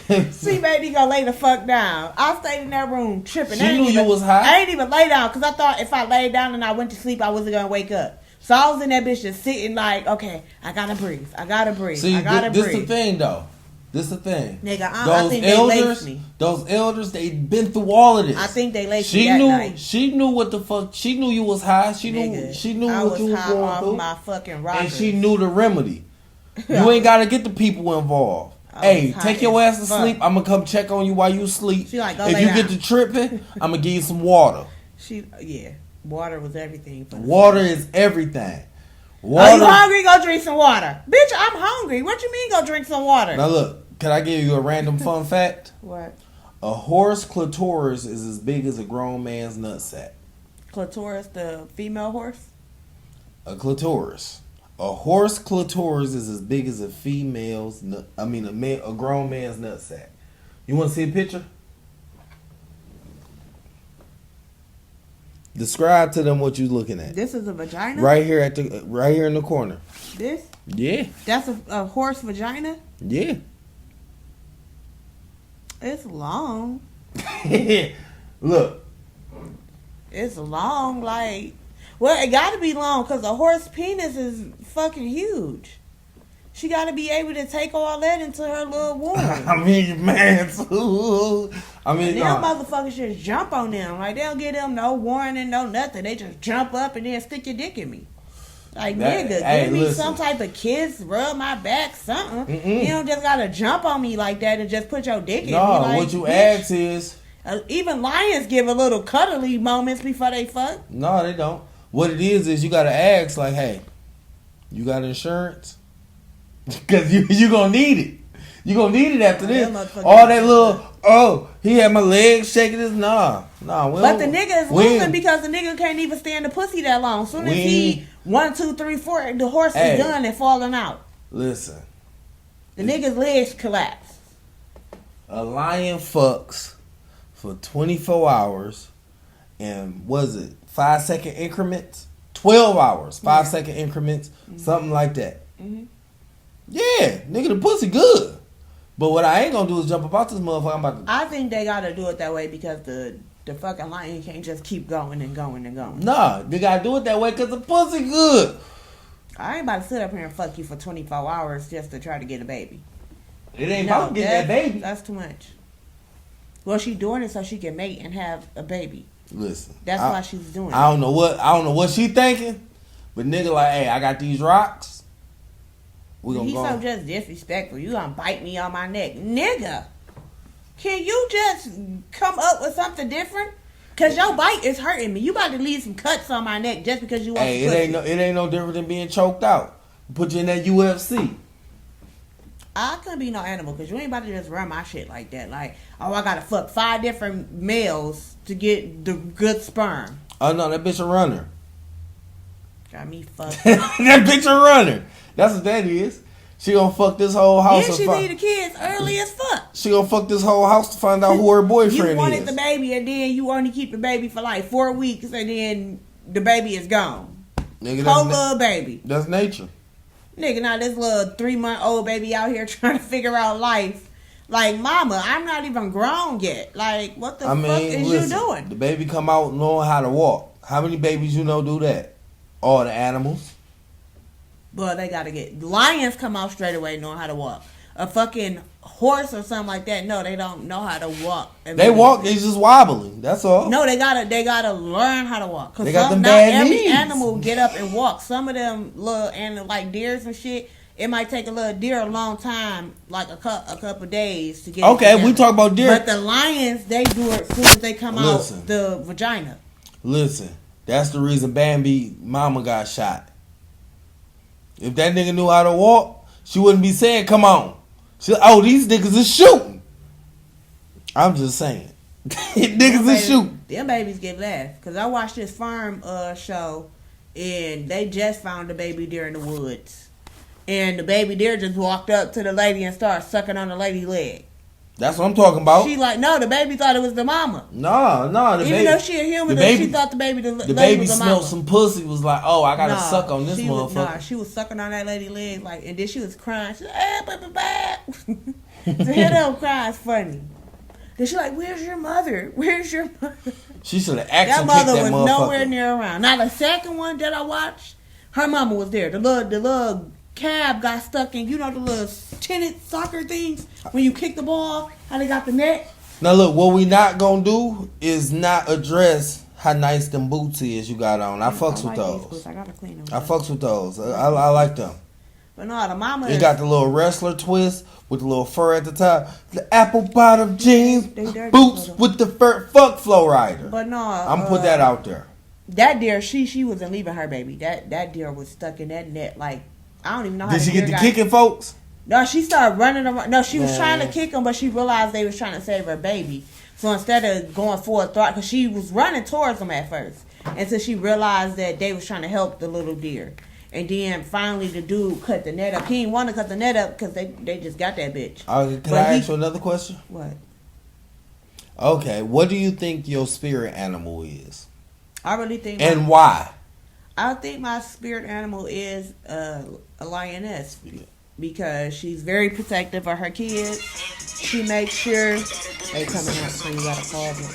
She made me go lay the fuck down. I stayed in that room tripping. She knew you was high? I ain't even lay down because I thought if I laid down and I went to sleep, I wasn't going to wake up. So I was in that bitch just sitting like, okay, I got to breathe. I got to breathe. See, I got to breathe. This the thing, though. This the thing. Nigga, I think they laced me. Those elders, they been through all of this. I think they laced me that night. She knew what the fuck. She knew you was high. She knew what you was going through. My fucking rocker. And she knew the remedy. You ain't got to get the people involved. Hey, take your ass to sleep. I'm gonna come check on you while you sleep. She like, if you get to tripping, I'm gonna give you some water. Water was everything. Water is everything. Water. Are you hungry? Go drink some water. Bitch, I'm hungry. What you mean go drink some water? Now look, can I give you a random fun fact? What? A horse clitoris is as big as a grown man's nutsack. Clitoris, the female horse? A clitoris. A horse clitoris is as big as a female's a grown man's nutsack. You want to see a picture? Describe to them what you're looking at. This is a vagina? Right here in the corner. This? Yeah. That's a horse vagina? Yeah. It's long. Look. It's long, like... Well, it got to be long because a horse penis is fucking huge. She got to be able to take all that into her little womb. I mean, man, too. I mean, them motherfuckers just jump on them. Like, they don't give them no warning, no nothing. They just jump up and then stick your dick in me. Like, nigga, give me some type of kiss, rub my back, something. Mm-mm. You don't just got to jump on me like that and just put your dick in me. No, like, what you ask is... even lions give a little cuddly moments before they fuck. No, they don't. What it is you got to ask, like, hey, you got insurance? Because you going to need it. You going to need it after this. All that little, he had my legs shaking this. Nah. But the nigga is losing because the nigga can't even stand the pussy that long. As soon as he 1, 2, 3, 4, the horse is done and falling out. Listen. The nigga's legs collapse. A lion fucks for 24 hours and was it 5-second increments? 12 hours, 5-second increments, something like that. Mm-hmm. Yeah, nigga, the pussy good. But what I ain't gonna do is jump about this motherfucker. I think they gotta do it that way because the fucking lion can't just keep going and going and going. Nah, they gotta do it that way because the pussy good. I ain't about to sit up here and fuck you for 24 hours just to try to get a baby. It ain't about to get that baby. That's too much. Well, she's doing it so she can mate and have a baby. Listen, that's why she's doing it. I don't know what she thinking, but nigga, like, hey, I got these rocks. He's so just disrespectful. You gonna bite me on my neck, nigga? Can you just come up with something different? Cause your bite is hurting me. You about to leave some cuts on my neck just because you want. Hey, it ain't no different than being choked out. Put you in that UFC. I couldn't be no animal because you ain't about to just run my shit like that. Like, I gotta fuck 5 different males to get the good sperm. Oh no, that bitch a runner. Got me fucked. That bitch a runner. That's what that is. She gonna fuck this whole house. Yeah, she leave the kids early as fuck. She gonna fuck this whole house to find out who her boyfriend is. You wanted the baby and then you only keep the baby for like 4 weeks and then the baby is gone. Nigga, whole little baby. That's nature. Nigga, now this little 3-month-old baby out here trying to figure out life. Like, mama, I'm not even grown yet. Like, what the fuck is you doing? The baby come out knowing how to walk. How many babies you know do that? All the animals. Well, they gotta get... Lions come out straight away knowing how to walk. A fucking horse or something like that, no, they don't know how to walk. They walk, they just wobbling. That's all. No, they gotta learn how to walk. They got them bad every knees. animal get up and walk. Some of them little animals, like deers and shit, it might take a little deer a long time, like a couple days to get. Okay, we talk about deer. But the lions, they do it as soon as they come out the vagina. Listen, that's the reason Bambi mama got shot. If that nigga knew how to walk, she wouldn't be saying, "Come on." These niggas is shooting. I'm just saying, niggas is shooting. Them babies get left because I watched this farm show, and they just found the baby deer in the woods. And the baby deer just walked up to the lady and started sucking on the lady's leg. That's what I'm talking about. She like, no, the baby thought it was the mama. No, the Even baby. though she a human, she thought the baby was the mama. Smelled some pussy. Was like, oh, I gotta suck on this motherfucker. She was sucking on that lady's leg, like, and then she was crying. She like, to hear them cry is funny. Then she like, where's your mother? Where's your mother? She should have actually that kicked mother that was motherfucker. Nowhere near around. Now the second one that I watched, her mama was there. The little cab got stuck in, you know, the little tennis soccer things when you kick the ball, how they got the net. Now look, what we not gonna do is not address how nice them boots is you got on. I fucks with those. I gotta clean them. I fucks with those. I like them. But no, the mama It got the little wrestler twist with the little fur at the top. The apple bottom jeans, boots with the fur. Fuck FLO RIDA. But no, I'm gonna put that out there. That deer, she wasn't leaving her baby. That deer was stuck in that net. Like, I don't even know how. Did she get to kicking folks? No, she started running around. No, she was trying to kick them, but she realized they was trying to save her baby. So instead of going for a throat, because she was running towards them at first, until she realized that they was trying to help the little deer. And then finally the dude cut the net up. He didn't want to cut the net up because they just got that bitch. Can I ask you another question? What? Okay, what do you think your spirit animal is? I really think... And why? I think my spirit animal is a lioness. Because she's very protective of her kids. She makes sure they coming out, so you gotta call them.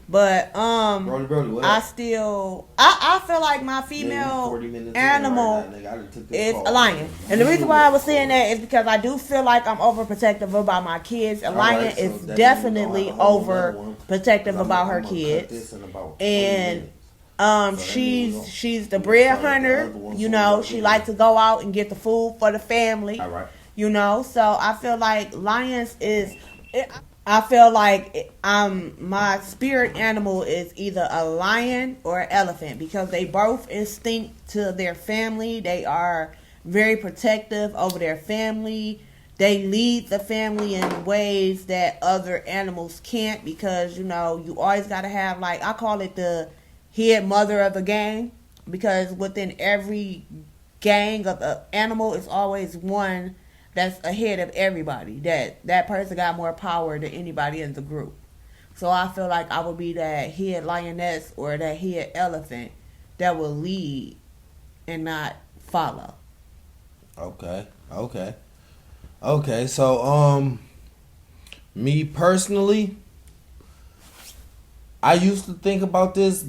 But Brody, I feel like my female animal is a lion. And the reason why I was saying that is because I do feel like I'm overprotective about my kids. A lion is definitely overprotective about her kids. And she's the bread hunter, you know. She likes to go out and get the food for the family, you know. So I feel like lions is. I feel like my spirit animal is either a lion or an elephant because they both instinct to their family. They are very protective over their family. They lead the family in ways that other animals can't because, you know, you always got to have, like, I call it the head mother of the gang because within every gang of an animal is always one that's ahead of everybody. That person got more power than anybody in the group. So I feel like I would be that head lioness or that head elephant that will lead and not follow. Okay. So me personally, I used to think about this.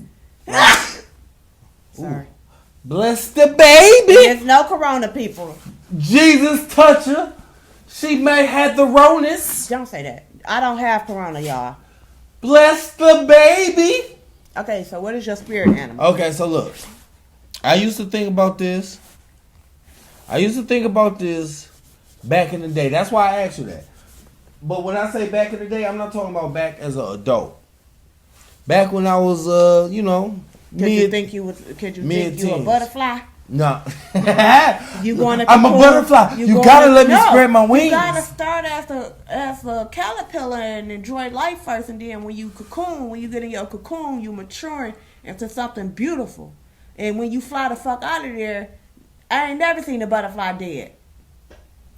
Sorry. Bless the baby. There's no corona, people. Jesus touch her. She may have the ronus. Don't say that. I don't have corona, y'all. Bless the baby. Okay, so what is your spirit animal? Okay, so look. I used to think about this back in the day. That's why I asked you that. But when I say back in the day, I'm not talking about back as an adult. Back when I was, Could you think you a butterfly? No. You going to I'm a butterfly. You gotta let me spread my wings. You gotta start as a caterpillar and enjoy life first, and then when you get in your cocoon, you maturing into something beautiful. And when you fly the fuck out of there, I ain't never seen a butterfly dead.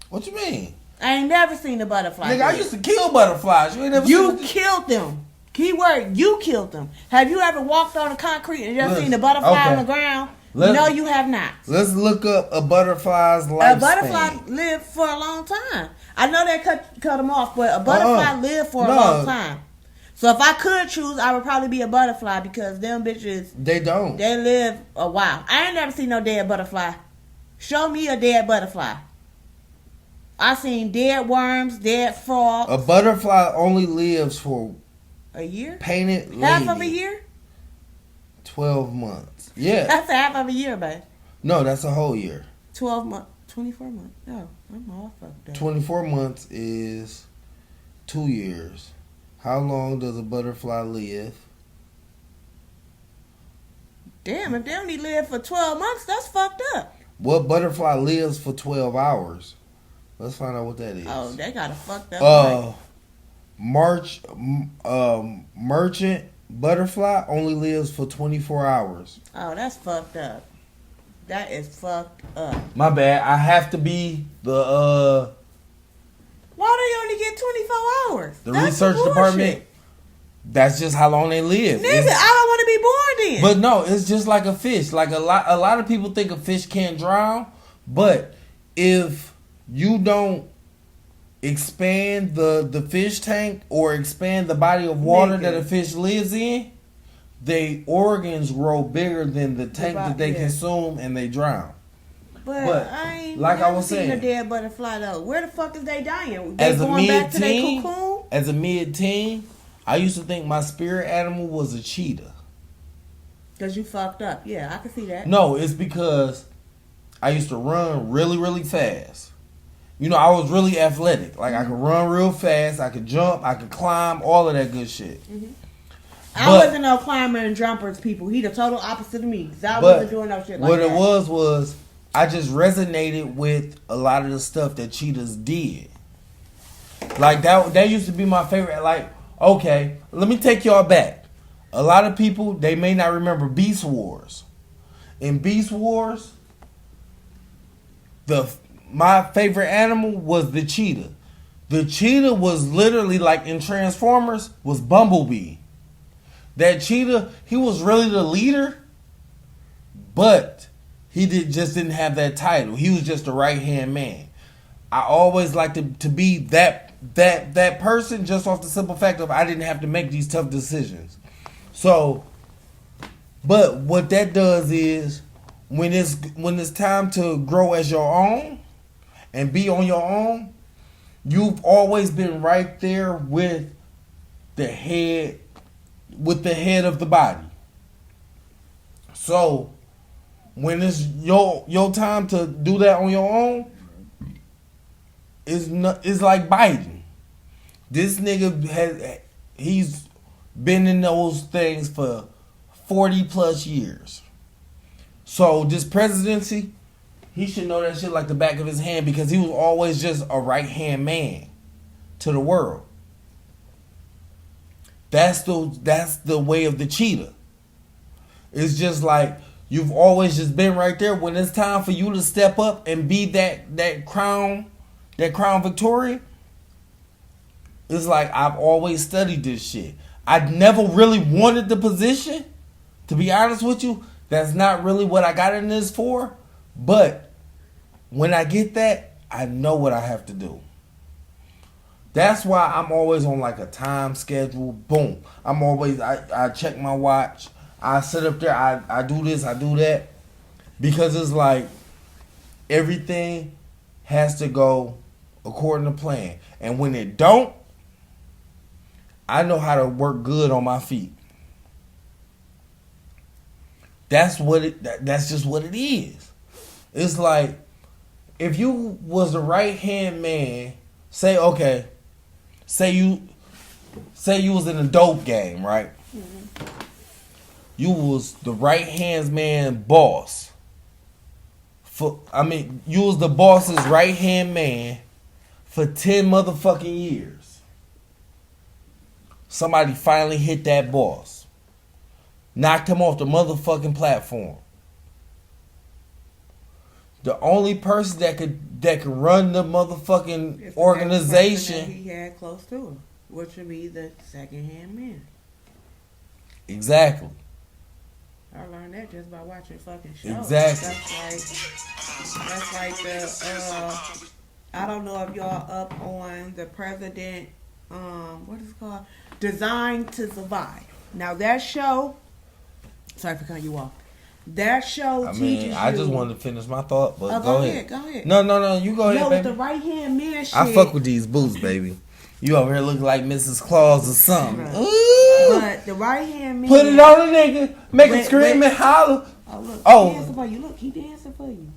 What you mean? I ain't never seen a butterfly Nigga, dead. I used to kill butterflies. You killed them. Keyword, you killed them. Have you ever walked on the concrete and just seen a butterfly on the ground? No, you have not. Let's look up a butterfly's lifespan. A butterfly lived for a long time. I know they cut them off, but a butterfly lived for a long time. So if I could choose, I would probably be a butterfly because them bitches... They don't. They live a while. I ain't never seen no dead butterfly. Show me a dead butterfly. I seen dead worms, dead frogs. A butterfly only lives for... A year? Painted lady. Half of a year? 12 months. Yeah. That's half of a year, babe. No, that's a whole year. 12 months. 24 months. No, I'm all fucked up. 24 months is 2 years. How long does a butterfly live? Damn, if they only live for 12 months, that's fucked up. What butterfly lives for 12 hours? Let's find out what that is. Oh, they got a fucked up merchant butterfly only lives for 24 hours. Oh, that's fucked up. That is fucked up. My bad. I have to be the Why do you only get 24 hours? The research department. That's just how long they live. Nigga, I don't want to be born then. But no, it's just like a fish. Like a lot of people think a fish can't drown, but if you don't expand the fish tank or expand the body of water that a fish lives in, their organs grow bigger than the tank that they consume and they drown. But I ain't like never I was saying, seen a dead butterfly though. Where the fuck is they dying? They going back to their cocoon? As a mid-teen, I used to think my spirit animal was a cheetah. Cause you fucked up. Yeah, I can see that. No, it's because I used to run really, really fast. You know, I was really athletic. Like, I could run real fast. I could jump. I could climb. All of that good shit. Mm-hmm. I wasn't no climber and jumpers people. He the total opposite of me. Cause I wasn't doing no shit like that. What it was I just resonated with a lot of the stuff that cheetahs did. Like, that used to be my favorite. Like, okay, let me take y'all back. A lot of people, they may not remember Beast Wars. In Beast Wars, my favorite animal was the cheetah. The cheetah was literally, like in Transformers, was Bumblebee. That cheetah, he was really the leader, but he just didn't have that title. He was just a right-hand man. I always liked to be that person, just off the simple fact of I didn't have to make these tough decisions. So, but what that does is when it's time to grow as your own and be on your own, you've always been right there with the head of the body. So when it's your time to do that on your own, it's like Biden. This nigga he's been in those things for 40 plus years. So this presidency, he should know that shit like the back of his hand because he was always just a right hand man to the world. That's the way of the cheetah. It's just like you've always just been right there. When it's time for you to step up and be that crown Victoria, it's like I've always studied this shit. I never really wanted the position. To be honest with you, that's not really what I got in this for. But when I get that, I know what I have to do. That's why I'm always on like a time schedule. Boom. I check my watch. I sit up there. I do this. I do that. Because it's like everything has to go according to plan. And when it don't, I know how to work good on my feet. That's just what it is. It's like if you was the right hand man, say you was in a dope game, right? Mm-hmm. You was the right hand man boss. You was the boss's right hand man for 10 motherfucking years. Somebody finally hit that boss. Knocked him off the motherfucking platform. The only person that could run the motherfucking organization that he had close to him, which would be the second hand man. Exactly. I learned that just by watching fucking shows. Exactly. That's like the I don't know if y'all up on the president what is it called? Designed to Survive. Now that show, sorry for cutting you off. That show teaches you. I just wanted to finish my thought, but go ahead. Go ahead. No, you go ahead, baby. With the right hand man shit. I fuck with these boots, baby. You over here looking like Mrs. Claus or something. Right. Ooh. But the right hand man. Put it on a nigga. Make him scream and holler. Oh, look. Oh. He dancing for you. Look, he dancing for you.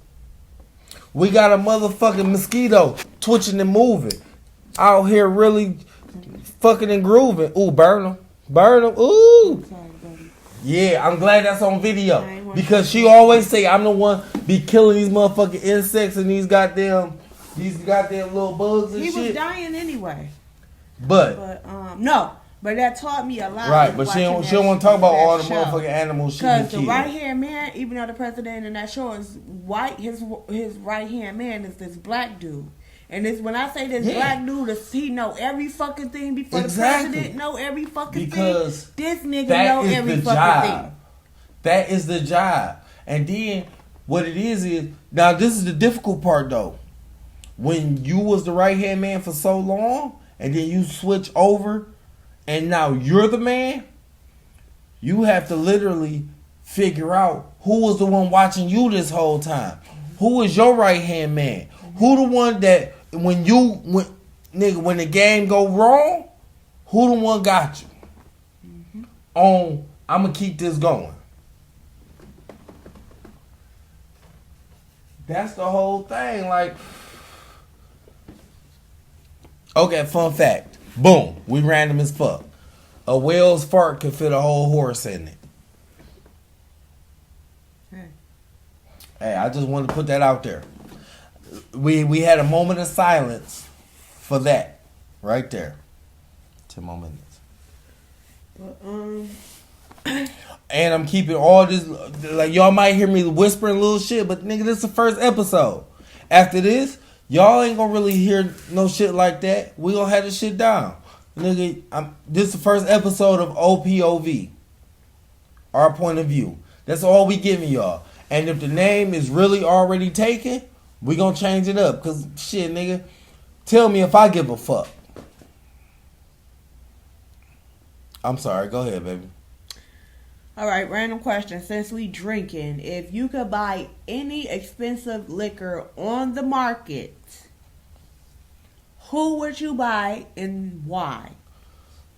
We got a motherfucking mosquito twitching and moving. Out here really fucking and grooving. Ooh, burn him. Ooh. Sorry, buddy. Yeah, I'm glad that's on video. Because she always say I'm the one be killing these motherfucking insects and these goddamn little bugs and shit. He was dying anyway. But no. But that taught me a lot. Right, but she don't want to talk about all the motherfucking animals she been killed. Because the right hand man, even though the president in that show is white, his right hand man is this black dude. And this, when I say this black dude, he know every fucking thing before the president know every fucking thing. This nigga know every fucking thing. That is the job. And then what it is now this is the difficult part though. When you was the right hand man for so long, and then you switch over, and now you're the man, you have to literally figure out who was the one watching you this whole time. Who is your right hand man? Who the one that when the game go wrong, who the one got you? I'm gonna keep this going. That's the whole thing. Like, okay, fun fact. Boom, we random as fuck. A whale's fart could fit a whole horse in it. Hey, I just wanted to put that out there. We had a moment of silence for that, right there. 10 more minutes. But, and I'm keeping all this, like, y'all might hear me whispering little shit, but nigga, this is the first episode. After this, y'all ain't gonna really hear no shit like that. We gonna have this shit down. Nigga, this is the first episode of OPOV. Our point of view. That's all we giving y'all. And if the name is really already taken, we gonna change it up. Cause shit, nigga, tell me if I give a fuck. I'm sorry, go ahead, baby. Alright, random question. Since we drinking, if you could buy any expensive liquor on the market, who would you buy and why?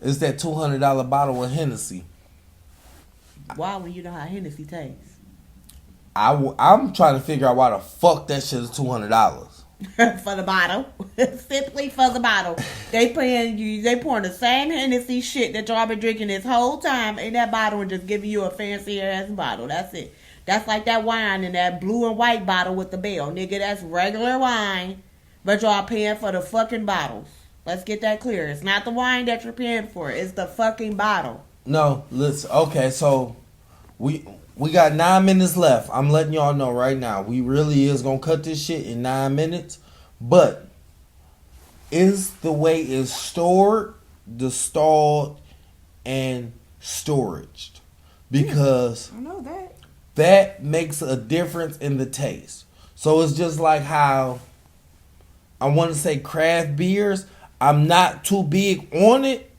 It's that $200 bottle of Hennessy. Why, when you know how Hennessy tastes? I'm trying to figure out why the fuck that shit is $200. For the bottle. Simply for the bottle. They pouring the same Hennessy shit that y'all been drinking this whole time in that bottle and just giving you a fancy ass bottle. That's it. That's like that wine in that blue and white bottle with the bell. Nigga, that's regular wine, but y'all paying for the fucking bottles. Let's get that clear. It's not the wine that you're paying for. It's the fucking bottle. No, listen. Okay, so we got 9 minutes left. I'm letting y'all know right now. We really is going to cut this shit in 9 minutes. But is the way it's stored, stalled, and storaged. Because I know that makes a difference in the taste. So it's just like how I want to say craft beers. I'm not too big on it.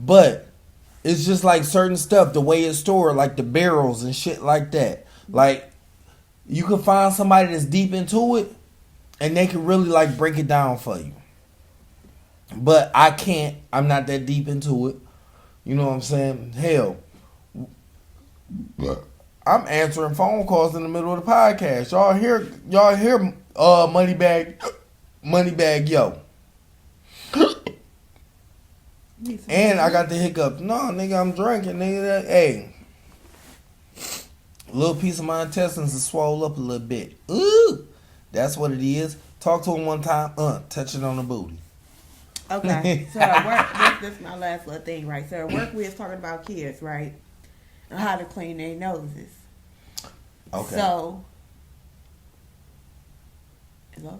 But it's just like certain stuff, the way it's stored, like the barrels and shit like that. Like, you can find somebody that's deep into it, and they can really, like, break it down for you. But I can't. I'm not that deep into it. You know what I'm saying? Hell, I'm answering phone calls in the middle of the podcast. Y'all hear Moneybag Yo. And I got the hiccup. No, nigga, I'm drinking, nigga. Hey, a little piece of my intestines is swole up a little bit. Ooh, that's what it is. Talk to him one time. Touch it on the booty. Okay, so at work, this is my last little thing, right? So at work, we was talking about kids, right? And how to clean their noses. Okay. So, it's over?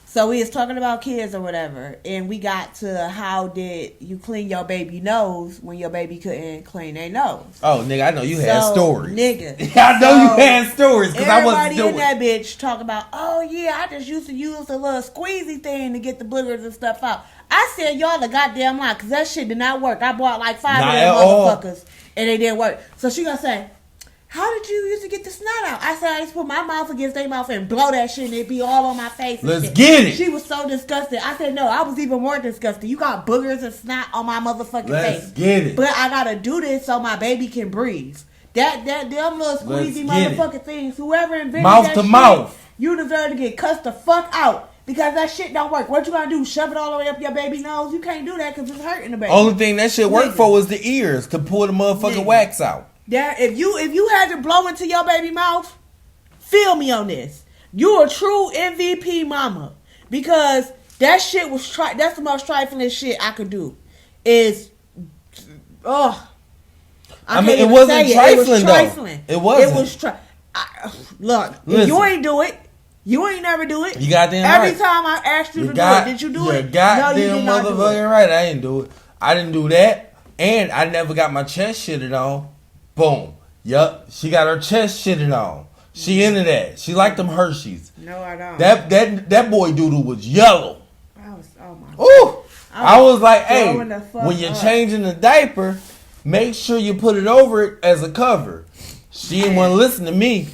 So we was talking about kids or whatever, and we got to how did you clean your baby nose when your baby couldn't clean their nose. Oh, nigga, I know you had stories. Nigga. I know you had stories because I wasn't doing everybody in that bitch talk about, oh yeah, I just used to use a little squeezy thing to get the boogers and stuff out. I said, y'all a goddamn lie, because that shit did not work. I bought like 5 of them motherfuckers, and they didn't work. So she gonna say, how did you used to get the snot out? I said I used to put my mouth against their mouth and blow that shit and it'd be all on my face. Let's get it. She was so disgusted. I said, no, I was even more disgusted. You got boogers and snot on my motherfucking face. Let's get it. But I gotta do this so my baby can breathe. Them little squeezy motherfucking things, whoever invented mouth that to shit, mouth. You deserve to get cussed the fuck out. Because that shit don't work. What you gonna do? Shove it all the way up your baby nose? You can't do that because it's hurting the baby. Only thing that shit worked for was the ears to pull the motherfucking wax out. There, if you had to blow into your baby mouth, feel me on this. You a true MVP mama, because that shit was that's the most trifling shit I could do. Is I mean, it wasn't trifling though. It wasn't. It was look, if you ain't do it. You ain't never do it. You goddamn right. Every time I asked you to do it, did you do it? Goddamn, no, you did not motherfucking right. I didn't do it. I didn't do that, and I never got my chest shitted on. Boom. Yup. She got her chest shitted on. She into that. She like them Hershey's. No, I don't. That boy doodle was yellow. Oh my. Ooh. I was like, hey, when you're changing the diaper, make sure you put it over it as a cover. She didn't want to listen to me.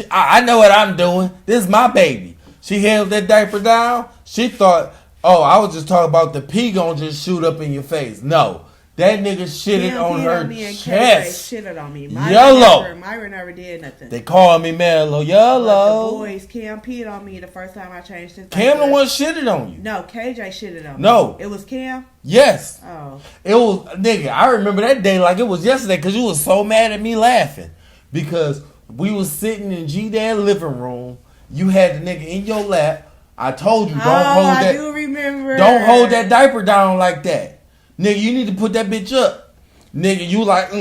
I know what I'm doing. This is my baby. She held that diaper down. She thought, oh, I was just talking about the pee gonna just shoot up in your face. No. That nigga shitted on her chest. Shitted on me. Myra never did nothing. They called me Mellow Yellow. The boys, Cam peed on me the first time I changed his. Cam the one shitted on you. No, KJ shitted on me. No. It was Cam? Yes. Oh. It was, nigga, I remember that day like it was yesterday because you was so mad at me laughing. Because we was sitting in G-Dad living room. You had the nigga in your lap. I told you, don't hold that. I do remember. Don't hold that diaper down like that. Nigga, you need to put that bitch up. Nigga, you like,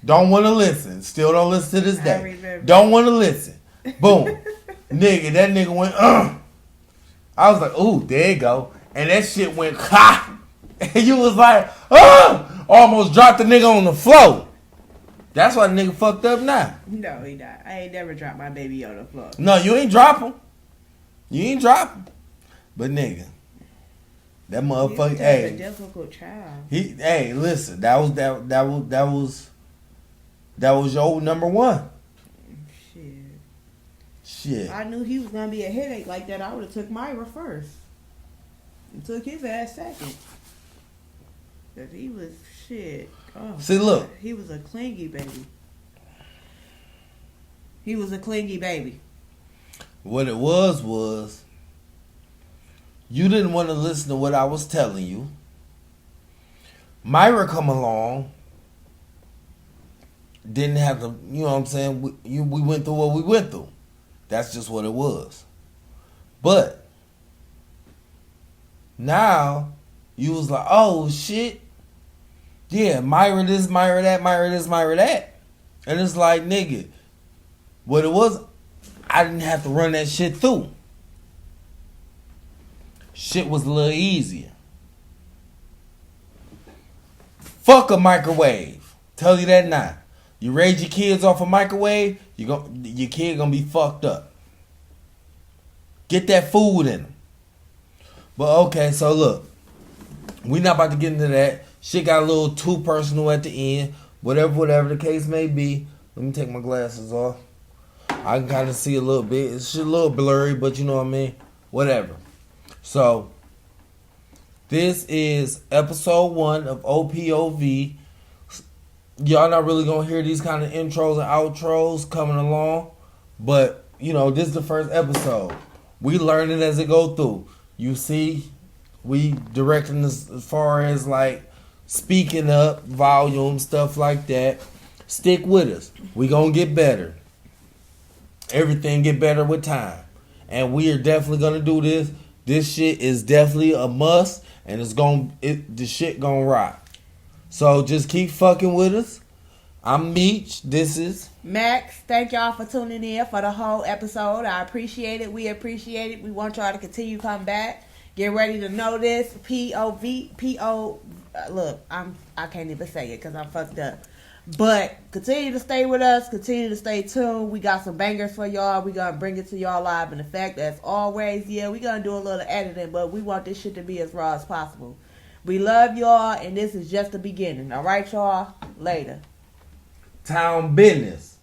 don't want to listen. Still don't listen to this day. Don't want to listen. Boom. Nigga, that nigga went, I was like, ooh, there you go. And that shit went, ha. And you was like, almost dropped the nigga on the floor. That's why the nigga fucked up now. No, he not. I ain't never dropped my baby on the floor. No, you ain't drop him. You ain't drop him. But nigga, that motherfucker, a difficult child. Hey, listen, that was your number one. Shit. If I knew he was gonna be a headache like that, I would have took Myra first. And took his ass second. Cause he was shit. Oh, see, look. He was a clingy baby. He was a clingy baby. What it was you didn't want to listen to what I was telling you. Myra come along. Didn't have to, you know what I'm saying? We went through what we went through. That's just what it was. But now you was like, oh shit. Yeah, Myra this, Myra that, Myra this, Myra that. And it's like, nigga, what it was, I didn't have to run that shit through. Shit was a little easier. Fuck a microwave. Tell you that now. You raise your kids off a microwave, your kid gonna be fucked up. Get that food in them. But okay, so look. We not about to get into that. Shit got a little too personal at the end. Whatever the case may be. Let me take my glasses off. I can kind of see a little bit. It's a little blurry, but you know what I mean? Whatever. So, this is episode 1 of OPOV. Y'all not really going to hear these kind of intros and outros coming along. But, you know, this is the first episode. We learn it as it go through. You see, we directing this as far as like speaking up, volume, stuff like that. Stick with us. We going to get better. Everything get better with time. And we are definitely going to do this. This shit is definitely a must. And the shit going to rock. So just keep fucking with us. I'm Meech. This is Max. Thank y'all for tuning in for the whole episode. I appreciate it. We appreciate it. We want y'all to continue to come back. Get ready to know this. Look, I can't even say it because I'm fucked up. But continue to stay with us. Continue to stay tuned. We got some bangers for y'all. We gonna bring it to y'all live. And the fact, as always, yeah, we gonna do a little editing, but we want this shit to be as raw as possible. We love y'all, and this is just the beginning. All right, y'all? Later. Town business.